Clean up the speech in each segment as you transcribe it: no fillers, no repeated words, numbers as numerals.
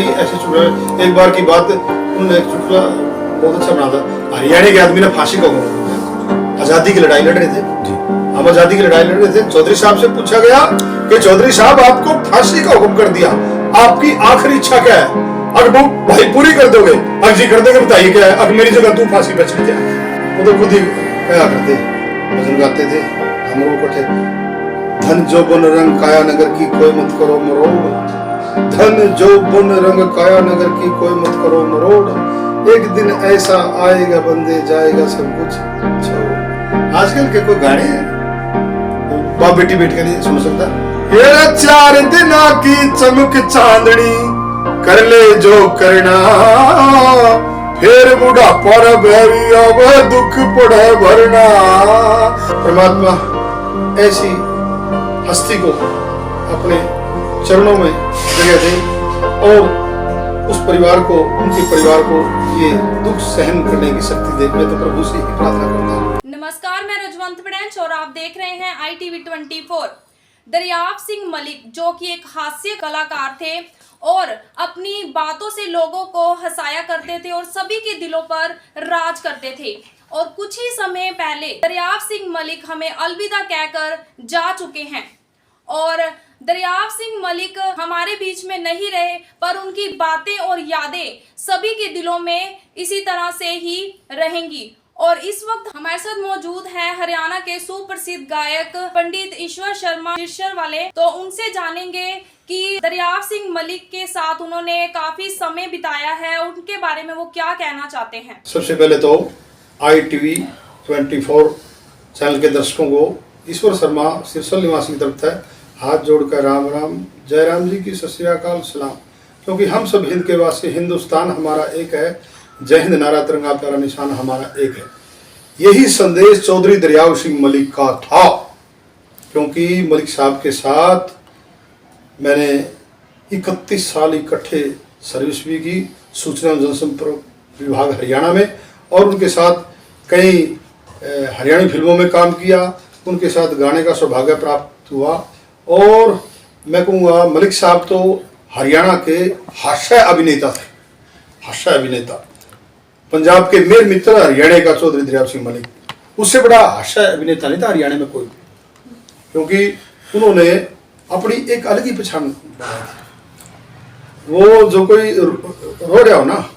नहीं ऐसे चुटकुला। एक बार की बात, उन्होंने एक चुटकुला बहुत अच्छा बना था। हरियाणा के आदमी ने फांसी का हुक्म दिया, आजादी की लड़ाई लड़ रहे थे जी, हम आजादी की लड़ाई लड़ रहे थे। चौधरी साहब से पूछा गया कि चौधरी साहब आपको फांसी का हुक्म कर दिया, आपकी आखिरी इच्छा क्या है? अगर वो भाई पूरी कर दोगे, अगर जी कर दोगे बताइए क्या है, अगर मेरी जगह तू फांसी पे चढ़ जाए। वो तो खुद ही क्या करते, भजन गाते थे हम लोग कटे, धन जो बन रंग काया नगर की कोई मत करो मरोड़, धन जो बन रंग काया नगर की कोई मत करो मरोड़, एक दिन ऐसा आएगा बंदे जाएगा सब कुछ छोड़। आजकल के कोई गाने बाप बेटी बैठ कर नहीं सुन सकता। ये 4 दिन की चमक चांदनी कर ले जो करना, फिर बुढ़ापा भरी अब दुख पड़े भरना। परमात्मा ऐसी हस्ती को अपने चरणों में जगह दे और उस परिवार को, उनके परिवार को ये दुख सहन करने की शक्ति दे। मैं तो प्रभु से ही प्रार्थना करता हूँ। नमस्कार, मैं रजवंत बड़ैच और आप देख रहे हैं ITV 24। दरियाव सिंह मलिक जो कि एक हास्य कलाकार थे और अपनी बातों से लोगों को हंसाया करते थे और सभी के दिलों पर राज करते थे, और कुछ ही समय पहले दरियाव सिंह मलिक हमें अलविदा कहकर जा चुके हैं। और दरियाव सिंह मलिक हमारे बीच में नहीं रहे, पर उनकी बातें और यादें सभी के दिलों में इसी तरह से ही रहेंगी। और इस वक्त हमारे साथ मौजूद है हरियाणा के सुप्रसिद्ध गायक पंडित ईश्वर शर्मा शीर्षर वाले। तो उनसे जानेंगे कि दरियाव सिंह मलिक के साथ उन्होंने काफी समय बिताया है, उनके बारे में वो क्या कहना चाहते हैं। सबसे पहले तो ITV 24 चैनल के दर्शकों को ईश्वर शर्मा सिरसल निवासी की तरफ से हाथ जोड़कर राम राम, जय राम जी की सत श्री अकाल सलाम। क्योंकि हम सब हिंद के वासी, हिंदुस्तान हमारा एक है, जय हिंद नारा तिरंगा प्यारा निशान हमारा एक है। यही संदेश चौधरी दरियाव सिंह मलिक का था, क्योंकि मलिक साहब के साथ मैंने 31 साल इकट्ठे सर्विस भी की, सूचना एवं जनसंपर्क विभाग हरियाणा में, और उनके साथ कई हरियाणवी फिल्मों में काम किया, उनके साथ गाने का सौभाग्य प्राप्त हुआ। और मैं कहूँगा मलिक साहब तो हरियाणा के हास्य अभिनेता थे, हास्य अभिनेता। पंजाब के मेरे मित्र हरियाणा का चौधरी दरियाव सिंह मलिक, उससे बड़ा हास्य अभिनेता नहीं था हरियाणा में कोई, क्योंकि उन्होंने अपनी एक अलग ही पहचान बनाई थी। वो जो कोई रो रहा हो ना,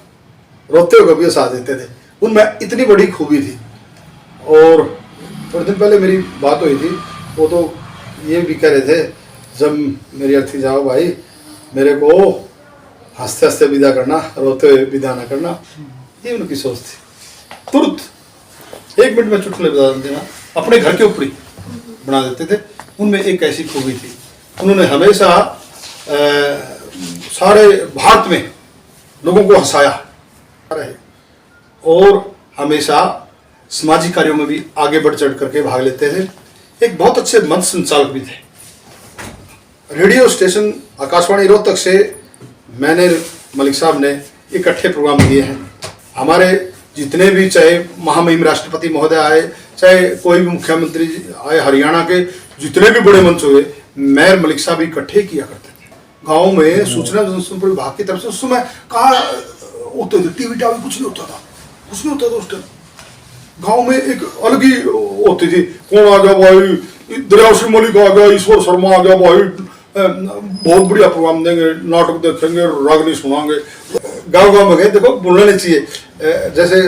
रोते हुए कभी हंसा देते थे, उनमें इतनी बड़ी खूबी थी। और थोड़े दिन पहले मेरी बात हुई थी, वो तो ये भी कह रहे थे, जब मेरी अर्थी जाओ भाई, मेरे को हंसते हंसते विदा करना, रोते हुए विदा ना करना। ये उनकी सोच थी। तुरंत 1 मिनट में चुटकुले बता देना, अपने घर के ऊपर ही बना देते थे। उनमें एक ऐसी खूबी थी, उन्होंने हमेशा सारे भारत में लोगों को हंसाया रहे, और हमेशा सामाजिक कार्यों में भी आगे बढ़ चढ़ करके भाग लेते थे। एक बहुत अच्छे मंच संचालक भी थे। रेडियो स्टेशन आकाशवाणी रोहतक से मैंने, मलिक साहब ने इकट्ठे प्रोग्राम दिए हैं। हमारे जितने भी, चाहे महामहिम राष्ट्रपति महोदय आए, चाहे कोई भी मुख्यमंत्री आए, हरियाणा के जितने भी बड़े मंच हुए, मैं मलिक साहब इकट्ठे किया करते थे। गाँव में सूचना जनसंपर्क विभाग की तरफ से उस समय कहा होते थे, टीवी टावी कुछ नहीं होता था, कुछ नहीं होता था उस टाइम। गाँव में एक अलग ही होती थी, कौन आ गया भाई, दरियाव सिंह मलिक आ गया, ईश्वर शर्मा आ गया भाई, बहुत बढ़िया प्रोग्राम देंगे, नाटक देखेंगे, रागनी सुनाएंगे। गांव गांव में गए, देखो बोलना नहीं चाहिए, जैसे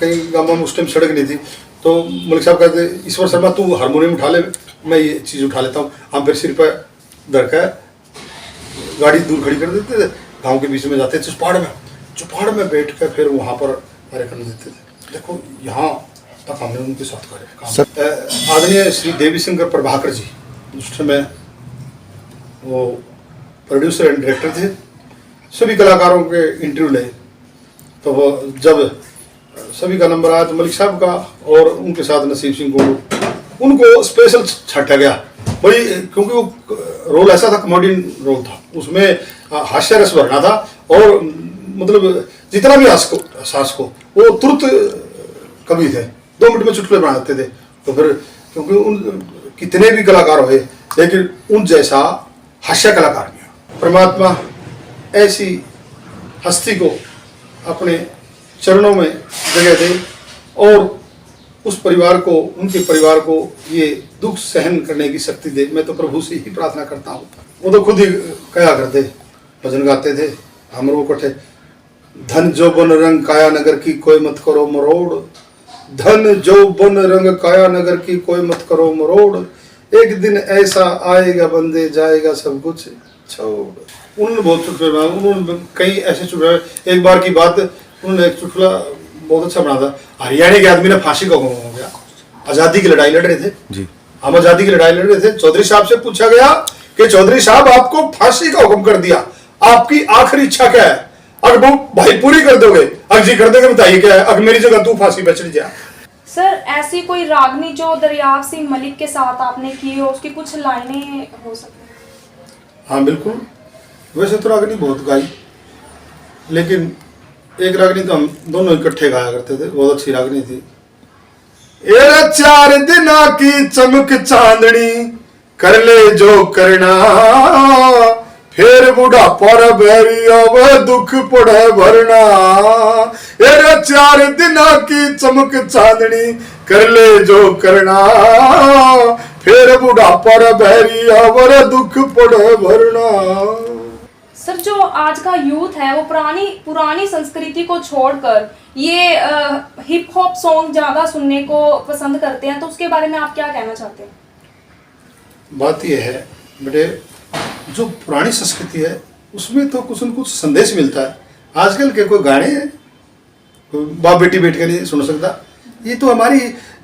कहीं गाँव में उस टाइम सड़क नहीं थी, तो मलिक साहब कहते, ईश्वर शर्मा तू हारमोनियम उठा ले, मैं ये चीज़ उठा लेता हूँ। हम फिर सिर पर धर के गाड़ी दूर खड़ी कर देते थे, गाँव के बीच में जाते थे, चौपाड़ में बैठ कर फिर वहाँ पर कार्यक्रम देते थे। देखो यहाँ तक हमने उनके साथ करे। आदरणीय श्री देवी शंकर प्रभाकर जी उस समय वो प्रोड्यूसर एंड डायरेक्टर थे, सभी कलाकारों के इंटरव्यू ले, तो वो जब सभी का नंबर आया तो मलिक साहब का और उनके साथ नसीब सिंह को, उनको स्पेशल छाटा गया बड़ी, क्योंकि वो रोल ऐसा था, कॉमेडियन रोल था, उसमें हास्य रस भरना था, और मतलब जितना भी सास को वो तुरंत कवि थे, 2 मिनट में चुटकुले बना देते थे। तो फिर क्योंकि उन कितने भी कलाकार हुए, लेकिन उन जैसा हास्य कलाकार नहीं। परमात्मा ऐसी हस्ती को अपने चरणों में जगह दे और उस परिवार को, उनके परिवार को ये दुख सहन करने की शक्ति दे। मैं तो प्रभु से ही प्रार्थना करता हूँ। वो तो खुद ही कहा करते, भजन गाते थे हमर वो कठे, धन जो बन रंग काया नगर की कोई मत करो मरोड़, धन जो बन रंग काया नगर की कोई मत करो मरोड़, एक दिन ऐसा आएगा बंदे जाएगा सब कुछ छोड़। उन्होंने बहुत चुटकुले, उन्होंने कई ऐसे चुटकुले, एक बार की बात उन्होंने एक चुटकुला बहुत अच्छा बना था। हरियाणा के आदमी ने फांसी का हुक्म हो गया, आजादी की लड़ाई लड़ रहे थे जी, हम आजादी की लड़ाई लड़ रहे थे। चौधरी साहब से पूछा गया कि चौधरी साहब आपको फांसी का हुक्म कर दिया, आपकी आखिरी इच्छा क्या है? अगर वो भाई पूरी कर दोगे, अगर जी कर दोगे बताइए क्या है, अगर मेरी जगह तू फांसी पे चढ़ जा। सर ऐसी कोई रागनी जो दरियाव सिंह मलिक के साथ आपने की हो, उसकी कुछ लाइनें हो सकती? हाँ बिल्कुल, वैसे तो रागनी बहुत गाई, लेकिन एक रागनी तो हम दोनों इकट्ठे गाया करते थे, बहुत अच्छी रागनी थी। ए 4 दिना की चमक चांदनी कर ले जो करना, फिर बुढ़ापा बैरी अब दुख पड़े भरना। ए 4 दिना की चमक चांदनी कर ले जो करना, फिर बुढ़ापा बैरी अब दुख पड़े भरना। सर जो आज का यूथ है वो पुरानी संस्कृति को छोड़कर ये हिप हॉप सॉन्ग ज्यादा सुनने को पसंद करते हैं, तो उसके बारे में आप क्या कहना चाहते हैं? बात यह है बेटे, जो पुरानी संस्कृति है उसमें तो कुछ न कुछ संदेश मिलता है। आजकल के कोई गाने बाप बेटी बैठ कर नहीं सुन सकता, ये तो हमारी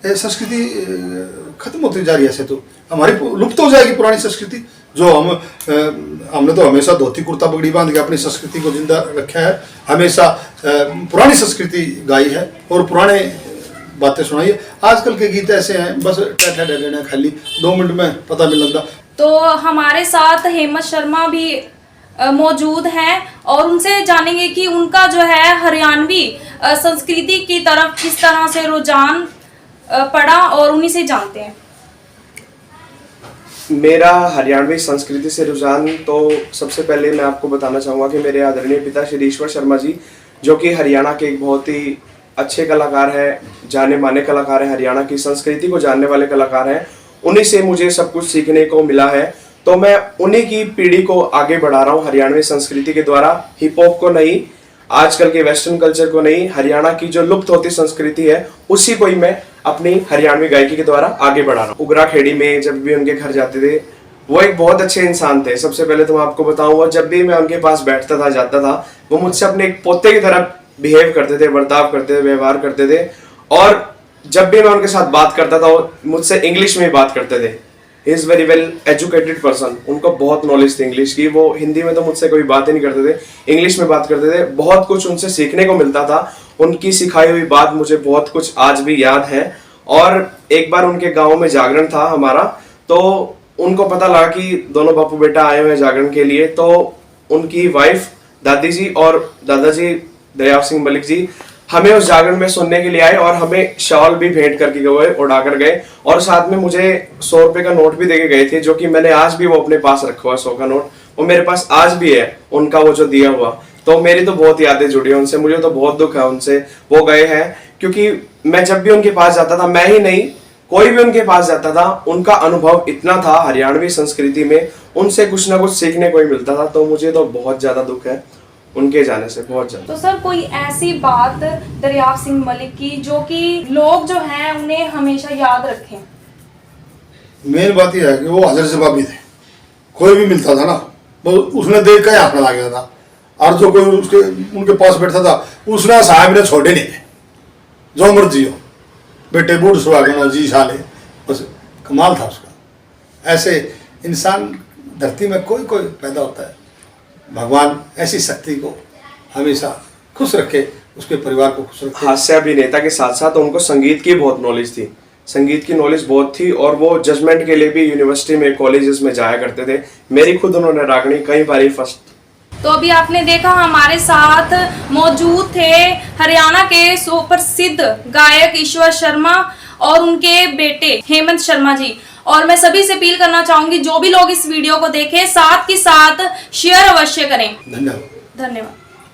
संस्कृति खत्म होती जा रही है। ऐसे तो हमारी लुप्त हो जाएगी पुरानी संस्कृति। जो हमने तो हमेशा धोती कुर्ता पगड़ी बांध के अपनी संस्कृति को जिंदा रखा है, हमेशा पुरानी संस्कृति गाई है और पुराने बातें सुनाई है। आजकल के गीत ऐसे हैं बस टैठा डैलेना खाली 2 मिनट में पता मिल लगता। तो हमारे साथ हेमंत शर्मा भी मौजूद हैं और उनसे जानेंगे कि उनका जो है हरियाणवी संस्कृति की तरफ किस तरह से रुझान पड़ा, और उन्हीं से जानते हैं। मेरा हरियाणवी संस्कृति से रुझान, तो सबसे पहले मैं आपको बताना चाहूँगा कि मेरे आदरणीय पिता श्री ईश्वर शर्मा जी, जो कि हरियाणा के एक बहुत ही अच्छे कलाकार हैं, जाने माने कलाकार हैं, हरियाणा की संस्कृति को जानने वाले कलाकार हैं, उन्हीं से मुझे सब कुछ सीखने को मिला है। तो मैं उन्हीं की पीढ़ी को आगे बढ़ा रहा हूँ हरियाणवी संस्कृति के द्वारा। हिप हॉप को नहीं, आजकल के वेस्टर्न कल्चर को नहीं, हरियाणा की जो लुप्त होती संस्कृति है उसी को ही मैं अपनी हरियाणवी गायकी के द्वारा आगे बढ़ा रहा हूँ। उगरा खेड़ी में जब भी उनके घर जाते थे, वो एक बहुत अच्छे इंसान थे। सबसे पहले तो मैं आपको बताऊंगा, जब भी मैं उनके पास बैठता था, जाता था, वो मुझसे अपने एक पोते की तरह बिहेव करते थे, बर्ताव करते थे, व्यवहार करते थे। और जब भी मैं उनके साथ बात करता था, वो मुझसे इंग्लिश में ही बात करते थे। He is very well educated person, उनको बहुत नॉलेज थी इंग्लिश की। वो हिंदी में तो मुझसे कोई बात ही नहीं करते थे, इंग्लिश में बात करते थे। बहुत कुछ उनसे सीखने को मिलता था। उनकी सिखाई हुई बात मुझे बहुत कुछ आज भी याद है। और एक बार उनके गांव में जागरण था हमारा, तो उनको पता लगा कि दोनों बापू बेटा आए हुए हैं जागरण के लिए। तो उनकी वाइफ दादी जी और दादाजी दरियाव सिंह मलिक जी हमें उस जागरण में सुनने के लिए आए और हमें शॉल भी भेंट करके गए, उड़ा कर गए। और साथ में मुझे 100 रुपए का नोट भी देके गए थे, जो कि मैंने आज भी वो अपने पास रखा हुआ 100 का नोट, वो मेरे पास आज भी है, उनका वो जो दिया हुआ। तो मेरी तो बहुत यादें जुड़ी है उनसे, मुझे तो बहुत दुख है उनसे वो गए हैं। क्योंकि मैं जब भी उनके पास जाता था, मैं ही नहीं कोई भी उनके पास जाता था, उनका अनुभव इतना था हरियाणवी संस्कृति में, उनसे कुछ ना कुछ सीखने को ही मिलता था। तो मुझे तो बहुत ज्यादा दुख है उनके जाने से, बहुत ज्यादा। तो सर कोई ऐसी बात दरियाव सिंह मलिक की जो कि लोग जो हैं उन्हें हमेशा याद रखें? मेन बात यह है कि वो हाजिर जवाबी थे। कोई भी मिलता था ना, वो उसने देख कर हाथ लगा गया था। और जो कोई उनके पास बैठा था, उसने साहब ने छोड़े नहीं थे, जो मर्जी हो, बेटे बूढ़ सुहागन जी साले, बस कमाल था उसका। ऐसे इंसान धरती में कोई कोई पैदा होता है। भगवान ऐसी शक्ति को हमेशा खुश रखे, उसके परिवार को खुश रखे। हास्य अभिनेता के साथ साथ उनको संगीत की बहुत नॉलेज थी, संगीत की नॉलेज बहुत थी। और वो जजमेंट के लिए भी यूनिवर्सिटी में, कॉलेजेस में जाया करते थे। मेरी खुद उन्होंने रागनी कई बार फर्स्ट। तो अभी आपने देखा हमारे साथ मौजूद थे हरियाणा के सुप्रसिद्ध गायक ईश्वर शर्मा और उनके बेटे हेमंत शर्मा जी। और मैं सभी से अपील करना चाहूंगी, जो भी लोग इस वीडियो को देखें, साथ ही साथ शेयर अवश्य करें। धन्यवाद। धन्यवाद।